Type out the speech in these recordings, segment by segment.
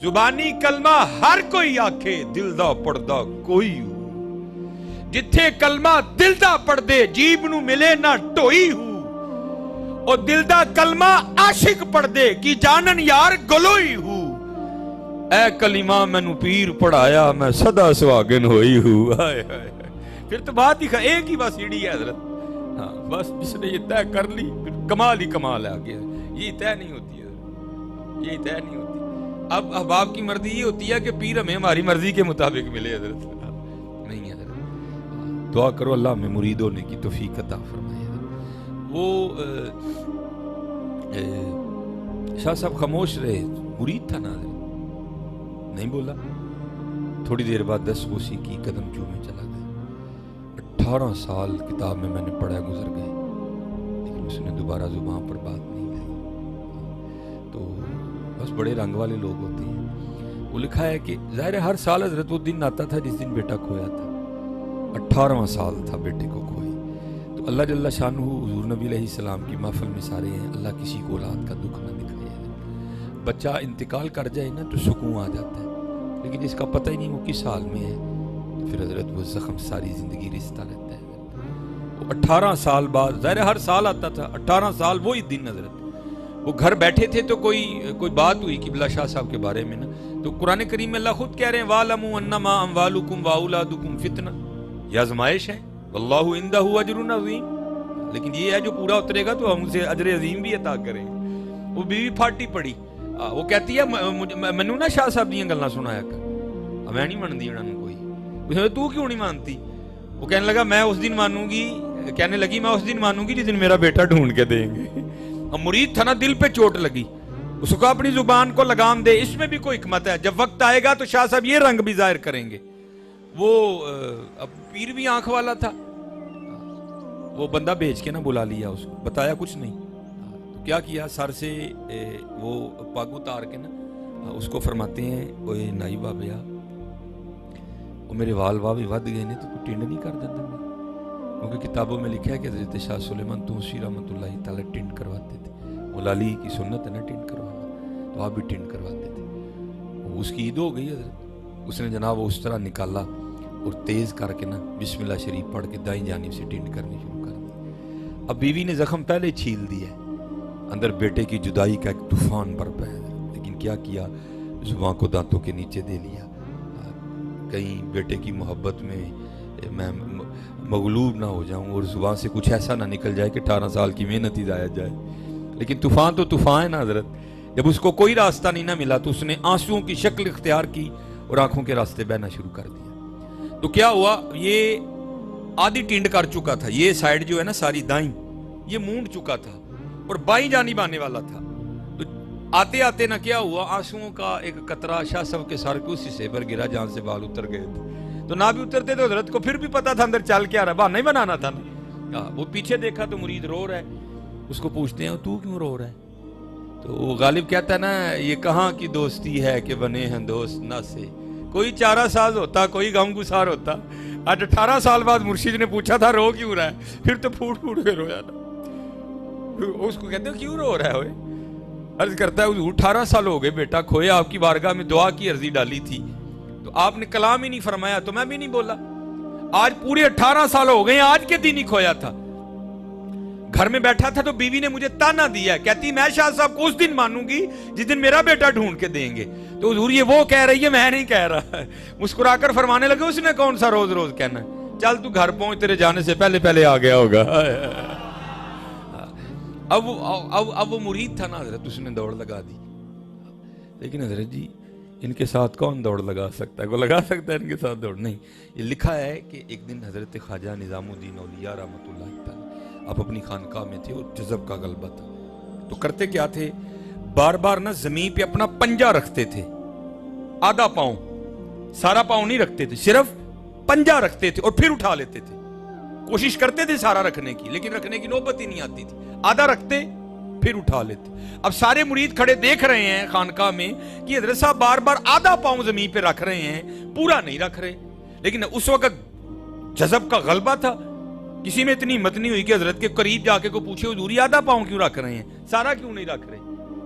ਜ਼ੁਬਾਨੀ ਕਲਮਾ ਹਰ ਕੋਈ ਆਖੇ, ਦਿਲ ਦਾ ਪੜਦਾ ਕੋਈ ਹੂ। ਜਿੱਥੇ ਕਲਮਾ ਦਿਲ ਦਾ ਪੜਦੇ, ਜੀਬ ਨੂੰ ਮਿਲੇ ਨਾ ਢੋਈ ਹੂ। ਉਹ ਦਿਲ ਦਾ ਕਲਮਾ ਆਸ਼ਿਕ ਪੜਦੇ, ਕੀ ਜਾਣਨ ਯਾਰ ਗਲੋਈ ਹੂ। ਐ ਕਲਿਮਾ ਮੈਨੂੰ ਪੀਰ ਪੜਾਇਆ, ਮੈਂ ਸਦਾ ਸੁਹਾਗਨ होई हूँ। हाय हाय फिर तो बात ही एक ही बस सीढ़ी है हजरत। हाँ बस जिसने ये तय कर ली फिर कमाल ही कमाल है। आगे ये तय नहीं होती है, ये तय नहीं होती। अब अहबाब की मर्जी ये होती है कि पीर हमें हमारी मर्जी के मुताबिक मिले हजरत। नहीं है हजरत, दुआ करो अल्लाह में मुरीद होने की तौफीक अता फरमाए। वो शाह साहब खामोश रहे, मुरीद था ना, नहीं बोला। थोड़ी देर बाद 10 कोसी की कदम क्यों में चला गया। 18 साल किताब में मैंने पढ़ा गुजर गए, लेकिन उसने दोबारा जुबान पर बात नहीं लाई। तो बस बड़े रंग वाले लोग होते हैं। वो लिखा है कि ज़ाहिर है हर साल हजरत वो दिन आता था जिस दिन बेटा खोया था। 18वां साल था बेटे को खोए। तो अल्लाह जल्ला शानहू हुजूर नबी अलैहिस्सलाम की महफिल में सारे हैं, अल्लाह किसी को औलाद का दुख न दिखाए। बच्चा इंतकाल कर जाए ना तो सुकून आ जाता है, लेकिन इसका पता ही नहीं वो किस हाल में है, तो फिर हजरत वो जख्म सारी जिंदगी रिश्ता रहता है। वो 18 साल बाद, ज़ाहिर हर साल आता था, 18 साल वही दिन हजरत वो घर बैठे थे। तो कोई बात हुई किबला शाह साहब के बारे में ना, तो कुरान करीम में अल्लाह खुद कह रहे हैं वालमू अन्नमा अमवालुकुम व औलादुकुम फितना, ये आजमाइश है, वल्लाहु इंदहु अजरुन अज़ीम। लेकिन ये है जो पूरा उतरेगा तो हम उसे अजर अजीम भी अता करेंगे। वो बीवी फाटी पड़ी, वो कहती है मैनू ना शाह साहब दी गल्लां सुनाया कर, मैं नहीं मानती उन्होंने कोई। तू क्यों नहीं मानती? वो कहने लगा मैं उस दिन मानूंगी, कहने लगी मैं उस दिन मानूंगी जिस दिन मेरा बेटा ढूंढ के देंगे। अब मुरीद था ना, दिल पे चोट लगी, उसको अपनी जुबान को लगाम दे। इसमें भी कोई हिकमत है, जब वक्त आएगा तो शाह साहब ये रंग भी जाहिर करेंगे। वो अब पीर भी आंख वाला था, वो बंदा भेज के ना बुला लिया उसको, बताया कुछ नहीं। तो क्या किया, सर से वो पग उतार के ना उसको फरमाते हैं ओए नाई बाबिया, वो मेरे वाल वाह भी वध गए ने, तो तू टिंड नहीं कर देता मैं? क्योंकि किताबों में लिखा है कि हज़रत शाह सुलेमान तूसी रहमतुल्लाह तआला टिंड करवाते थे। मौला अली की सुन्नत है ना टिंड करवाना, तो आप भी टिंड करवाते थे। उसकी ईद हो गई हजरत, उसने जनाब वो उस तरह निकाला और तेज़ करके ना बिस्मिल्लाह शरीफ पढ़ के दाईं जानिब से टिंड करनी शुरू कर दी। अब बीवी ने जख्म पहले छील दिया, अंदर बेटे की जुदाई का एक तूफान बरपा है, लेकिन क्या किया, जुबान को दांतों के नीचे दे लिया। कहीं बेटे की मोहब्बत में मैं मगलूब ना हो जाऊं और जुबान से कुछ ऐसा ना निकल जाए कि 18 साल की मेहनत ही जाया जाए। लेकिन तूफान तो तूफान है ना हजरत। जब उसको कोई रास्ता नहीं ना मिला तो उसने आंसुओं की शक्ल इख्तियार की और आंखों के रास्ते बहना शुरू कर दिया। तो क्या हुआ, ये आधी टिंड कर चुका था, ये साइड जो है ना सारी दाईं, ये मूंड चुका था और बाईं जानिब आने वाला था। तो आते आते ना क्या हुआ, आंसुओं का एक कतरा शाह साहब के सर के उस हिस्से पर गिरा जहां से बाल उतर गए थे। तो ना भी उतरते तो हजरत को फिर भी पता था अंदर चल क्या रहा, बहाना नहीं बनाना था ना। वो पीछे देखा तो मुरीद रो रहा है, उसको पूछते हैं तू क्यों रो रहा है? तो वो गालिब कहता है ना, ये कहाँ की दोस्ती है कि बने हैं दोस्त ना से, कोई चारा साज होता, कोई गम गुसार होता। आज 18 साल बाद मुर्शिद ने पूछा था रो क्यों रहा है, फिर तो फूट फूट के रोया ना। उसको कहते हो क्यों रो रहा है? अर्ज करता है 18 साल हो गए बेटा खोया, आपकी बारगाह में दुआ की अर्जी डाली थी तो आपने कलाम ही नहीं फरमाया, तो मैं भी नहीं बोला। आज पूरे 18 साल हो गए, आज के दिन ही खोया था। घर में बैठा था तो बीवी ने मुझे ताना दिया, कहती मैं शाह साहब को उस दिन मानूंगी जिस दिन मेरा बेटा ढूंढ के देंगे। तो हुजूर ये वो कह रही है, मैं नहीं कह रहा। मुस्कुराकर फरमाने लगे उसने कौन सा रोज रोज कहना, चल तू घर पहुंच, तेरे जाने से पहले पहले आ गया होगा। अब वो मुरीद था ना हजरत, उसने दौड़ लगा दी। लेकिन हजरत जी इनके साथ कौन दौड़ लगा सकता है? वो लगा सकता है इनके साथ दौड़? नहीं। ये लिखा है कि एक दिन हजरत ख्वाजा निज़ामुद्दीन औलिया रहमतुल्लाह तआला आप अपनी खानकाह में थे और जज़ब का गलबा था। तो करते क्या थे, बार बार ना जमीन पे अपना पंजा रखते थे, आधा पाँव, सारा पाँव नहीं रखते थे, सिर्फ पंजा रखते थे और फिर उठा लेते थे। कोशिश करते थे सारा रखने की, लेकिन रखने की नौबत ही नहीं आती थी। आधा रखते फिर उठा लेते। अब सारे मुरीद खड़े देख रहे हैं खानकाह में कि हजरत साहब बार बार आधा पाँव जमीन पे रख रहे हैं, पूरा नहीं रख रहे। लेकिन उस वक्त जज़ब का गलबा था, किसी में इतनी हिम्मत नहीं हुई कि हजरत के करीब जाके को पूछे हुजूर आधा पाँव क्यों रख रहे हैं, सारा क्यों नहीं रख रहे?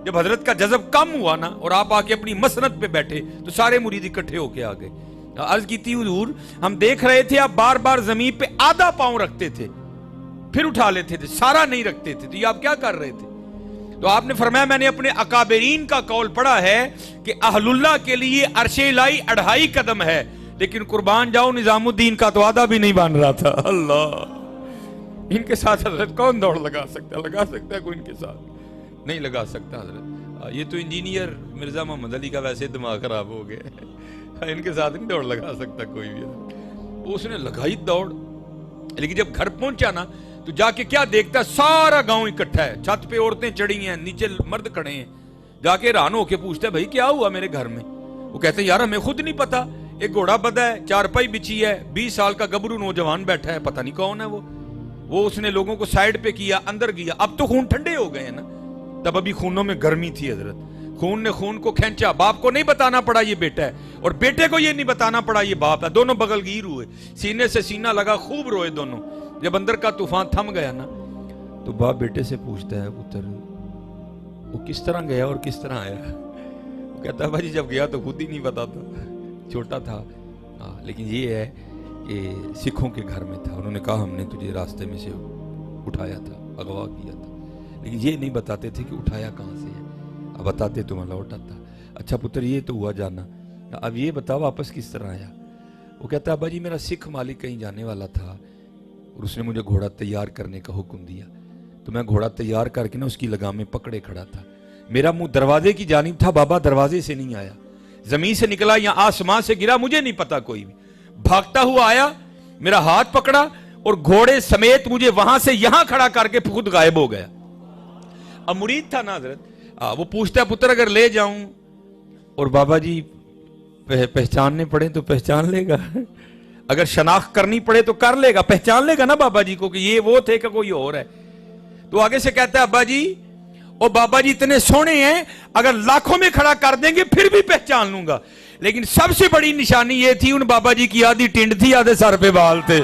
جب حضرت کا جذب کم ہوا نا اور آپ آ کے اپنی مسند پہ بیٹھے تو سارے مرید اکٹھے ہو کے آ گئے. عرض کی تھی حضور ہم دیکھ رہے تھے آپ بار بار زمین پہ آدھا پاؤں رکھتے تھے پھر اٹھا لیتے تھے, سارا نہیں رکھتے تھے, تو یہ آپ کیا کر رہے تھے؟ تو آپ نے فرمایا میں نے اپنے اکابرین کا قول پڑھا ہے کہ اہل اللہ کے لیے عرش الہی 2.5 قدم ہے, لیکن قربان جاؤ نظام الدین کا تو آدھا بھی نہیں بن رہا تھا. اللہ, ان کے ساتھ حضرت کون دوڑ لگا سکتا ہے کوئی ان کے ساتھ نہیں لگا سکتا حضرت. یہ تو انجینئر مرزا محمد علی کا ویسے دماغ خراب ہو گیا, ان کے ساتھ نہیں دوڑ لگا سکتا کوئی بھی. اس نے لگائی دوڑ, لیکن جب گھر پہنچا نا تو جا کے کیا دیکھتا ہے, سارا گاؤں اکٹھا ہے, چھت پہ عورتیں چڑھی ہیں, نیچے مرد کھڑے ہیں. جا کے حیران ہو کے پوچھتا ہے بھائی کیا ہوا میرے گھر میں؟ وہ کہتے ہیں یار ہمیں خود نہیں پتا, ایک گھوڑا بدھا ہے, چارپائی بچھی ہے, 20 سال کا گبرو نوجوان بیٹھا ہے, پتہ نہیں کون ہے وہ اس نے لوگوں کو سائیڈ پہ کیا, اندر گیا. اب تو خون ٹھنڈے ہو گئے ہیں نا, تب ابھی خونوں میں گرمی تھی حضرت. خون نے خون کو کھینچا, باپ کو نہیں بتانا پڑا یہ بیٹا ہے, اور بیٹے کو یہ نہیں بتانا پڑا یہ باپ ہے. دونوں بغل گیر ہوئے, سینے سے سینہ لگا, خوب روئے دونوں. جب اندر کا طوفان تھم گیا نا تو باپ بیٹے سے پوچھتا ہے پتر وہ کس طرح گیا اور کس طرح آیا؟ وہ کہتا ہے بھائی جب گیا تو خود ہی نہیں پتا تھا, چھوٹا تھا. لیکن یہ ہے کہ سکھوں کے گھر میں تھا, انہوں نے کہا ہم نے تجھے راستے میں سے اٹھایا تھا, اغوا کیا تھا, لیکن یہ نہیں بتاتے تھے کہ اٹھایا کہاں سے ہے, اب بتاتے تو میں لوٹا تھا. اچھا پتر یہ تو ہوا جانا, اب یہ بتا واپس کس طرح آیا؟ وہ کہتا ہے ابا جی میرا سکھ مالک کہیں جانے والا تھا اور اس نے مجھے گھوڑا تیار کرنے کا حکم دیا, تو میں گھوڑا تیار کر کے نا اس کی لگامیں پکڑے کھڑا تھا. میرا منہ دروازے کی جانب تھا, بابا دروازے سے نہیں آیا, زمین سے نکلا یا آسمان سے گرا مجھے نہیں پتا کوئی بھی. بھاگتا ہوا آیا, میرا ہاتھ پکڑا اور گھوڑے سمیت مجھے وہاں سے یہاں کھڑا کر کے خود غائب ہو گیا. اب مرید تھا نا حضرت, وہ پوچھتا ہے پتر اگر لے جاؤں اور بابا جی پہچاننے پڑے تو پہچان لے گا, اگر شناخت کرنی پڑے تو کر لے گا, پہچان لے گا نا بابا جی کو کہ یہ وہ تھے کہ کوئی اور ہے. تو آگے سے کہتا ہے ابا جی اور بابا جی اتنے سونے ہیں, اگر لاکھوں میں کھڑا کر دیں گے پھر بھی پہچان لوں گا, لیکن سب سے بڑی نشانی یہ تھی ان بابا جی کی آدھی ٹنڈ تھی, آدھے سر پہ بال تھے.